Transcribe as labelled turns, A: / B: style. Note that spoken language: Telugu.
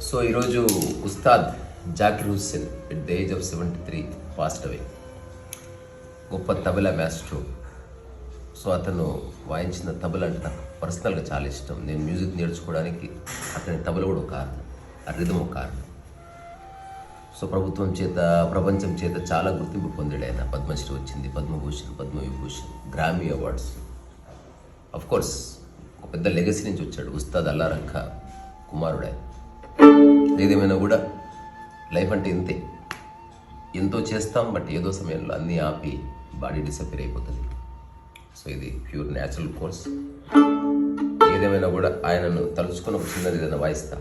A: సో ఈరోజు Ustad Zakir Hussain at the age of 73 passed away. గొప్ప తబలా మాస్ట్రో. సో అతను వాయించిన తబలా అంటే నాకు పర్సనల్గా చాలా ఇష్టం. నేను మ్యూజిక్ నేర్చుకోవడానికి అతని తబల కూడా ఒక కారణం, ఆ రిథమ్ ఒక కారణం. సో ప్రభుత్వం చేత, ప్రపంచం చేత చాలా గుర్తింపు పొందాడు ఆయన. పద్మశ్రీ వచ్చింది, పద్మభూషణ్, పద్మవిభూషణ్, గ్రామీ అవార్డ్స్. అఫ్ కోర్స్ ఒక పెద్ద లెగసీ నుంచి వచ్చాడు. ఉస్తాద్ అల్లారఖ కుమారుడు ఆయన. ఏదేమైనా కూడా లైఫ్ అంటే ఇంతే, ఎంతో చేస్తాం, బట్ ఏదో సమయంలో అన్నీ ఆపి బాడీ డిసపేర్ అయిపోతుంది. సో ఇది ప్యూర్ న్యాచురల్ కోర్స్. ఏదేమైనా కూడా ఆయనను తలుచుకొని ఒక చిన్నది ఏదైనా వాయిస్తా.